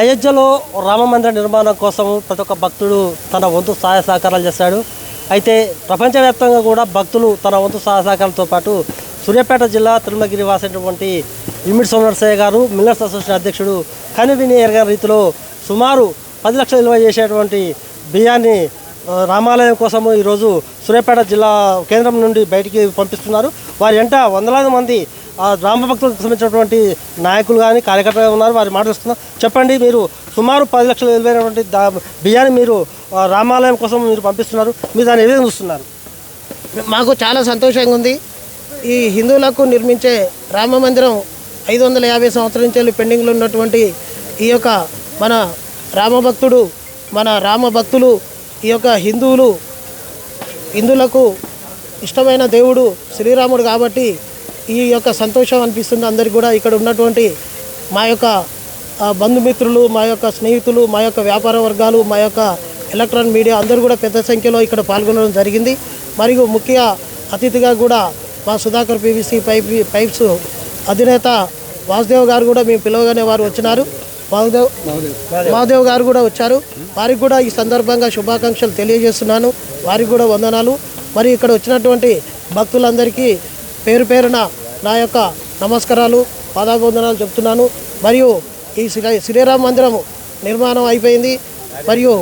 అయోధ్యలో రామమందిర నిర్మాణం కోసం ప్రతి ఒక్క భక్తుడు తన వంతు సహాయ సహకారాలు చేశాడు. అయితే ప్రపంచవ్యాప్తంగా కూడా భక్తులు తన వంతు సహాయ సహకారాలతో పాటు సూర్యాపేట జిల్లా తిరుమలగిరి వాసినటువంటి ఇమిడి సోమనరసయ్య గారు మిల్లర్స్ అసోసియేషన్ అధ్యక్షుడు కనువిని ఎరగని రీతిలో సుమారు 10 లక్షలు విలువ చేసేటువంటి బియ్యాన్ని రామాలయం కోసము ఈరోజు సూర్యాపేట జిల్లా కేంద్రం నుండి బయటికి పంపిస్తున్నారు. వారి వెంట వందలాది మంది రామ భక్తులకు సంబంధించినటువంటి నాయకులు కానీ కార్యకర్తలు ఉన్నారు. వారి మాట్లాడుతున్నారు. చెప్పండి, మీరు సుమారు 10 లక్షలు విలువైనటువంటి బియ్యాన్ని మీరు రామాలయం కోసం మీరు పంపిస్తున్నారు, మీరు దాన్ని ఏ విధంగా చూస్తున్నారు? మాకు చాలా సంతోషంగా ఉంది. ఈ హిందువులకు నిర్మించే రామ మందిరం 550 సంవత్సరాల నుంచి పెండింగ్లో ఉన్నటువంటి ఈ యొక్క మన రామ భక్తులు ఈ యొక్క హిందువులకు ఇష్టమైన దేవుడు శ్రీరాముడు కాబట్టి ఈ యొక్క సంతోషం అనిపిస్తుంది అందరికీ కూడా. ఇక్కడ ఉన్నటువంటి మా యొక్క బంధుమిత్రులు, మా యొక్క స్నేహితులు, మా యొక్క వ్యాపార వర్గాలు, మా యొక్క ఎలక్ట్రానిక్ మీడియా అందరూ కూడా పెద్ద సంఖ్యలో ఇక్కడ పాల్గొనడం జరిగింది. మరియు ముఖ్య అతిథిగా కూడా మా సుధాకర్ పీవీసీ పైప్స్ అధినేత వాసుదేవ్ గారు కూడా మేము పిలవగానే వారు వచ్చినారు. మహాదేవ్ గారు కూడా వచ్చారు. వారికి కూడా ఈ సందర్భంగా శుభాకాంక్షలు తెలియజేస్తున్నాను. వారికి కూడా వందనాలు. మరి ఇక్కడ వచ్చినటువంటి భక్తులందరికీ పేరు పేరున నా యొక్క నమస్కారాలు, పాదాభివందనాలు చెప్తున్నాను. మరియు ఈ శ్రీరామ మందిరం నిర్మాణం అయిపోయింది. మరియు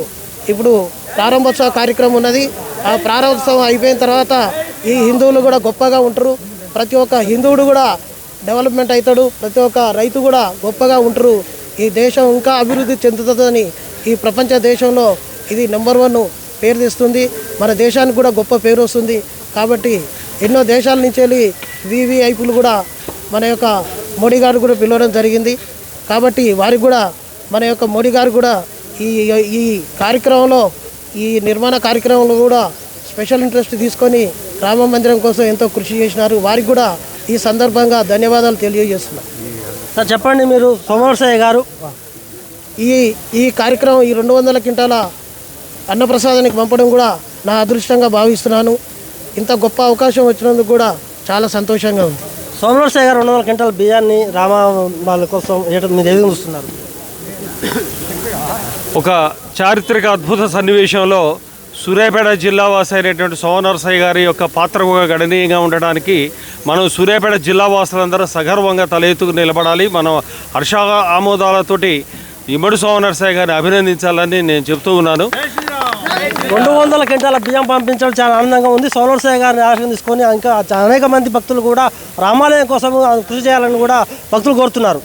ఇప్పుడు ప్రారంభోత్సవ కార్యక్రమం ఉన్నది. ఆ ప్రారంభోత్సవం అయిపోయిన తర్వాత ఈ హిందువులు కూడా గొప్పగా ఉంటారు. ప్రతి ఒక్క హిందువుడు కూడా డెవలప్మెంట్ అవుతాడు. ప్రతి ఒక్క రైతు కూడా గొప్పగా ఉంటారు. ఈ దేశం ఇంకా అభివృద్ధి చెందుతుందని ఈ ప్రపంచ దేశంలో ఇది నెంబర్ 1 పేరు తెస్తుంది. మన దేశానికి కూడా గొప్ప పేరు వస్తుంది. కాబట్టి ఎన్నో దేశాల నుంచి వెళ్ళి వివిఐపీలు కూడా మన యొక్క మోడీ గారు కూడా పిలవడం జరిగింది. కాబట్టి వారికి కూడా మన యొక్క మోడీ గారు కూడా ఈ కార్యక్రమంలో ఈ నిర్మాణ కార్యక్రమంలో కూడా స్పెషల్ ఇంట్రెస్ట్ తీసుకొని రామ మందిరం కోసం ఎంతో కృషి చేసినారు. వారికి కూడా ఈ సందర్భంగా ధన్యవాదాలు తెలియజేస్తున్నాను. సార్ చెప్పండి, మీరు సోమనరసయ్య గారు ఈ కార్యక్రమం ఈ 200 క్వింటాల అన్నప్రసాదానికి పంపడం కూడా నా అదృష్టంగా భావిస్తున్నాను. ఇంత గొప్ప అవకాశం వచ్చినందుకు కూడా చాలా సంతోషంగా ఉంది. సోమనరసయ్య గారు 200 క్వింటాల బియ్యాన్ని రామ వాళ్ళ కోసం మీరు ఏ విధంగా చూస్తున్నారు? ఒక చారిత్రక అద్భుత సన్నివేశంలో సూర్యాపేట జిల్లా వాసి అయినటువంటి సోమనరసయ్య గారి యొక్క పాత్ర గణనీయంగా ఉండడానికి మనం సూర్యాపేట జిల్లా వాసులందరూ సగర్వంగా తల ఎత్తుకు నిలబడాలి. మనం హర్ష ఆమోదాలతోటి ఇమ్మడి సోమనరసయ్య గారిని అభినందించాలని నేను చెప్తూ ఉన్నాను. 200 క్వింటాల బియ్యం పంపించడం చాలా ఆనందంగా ఉంది. సోమనరసయ్య గారిని ఆశయం తీసుకొని ఇంకా అనేక మంది భక్తులు కూడా రామాలయం కోసం కృషి చేయాలని కూడా భక్తులు కోరుతున్నారు.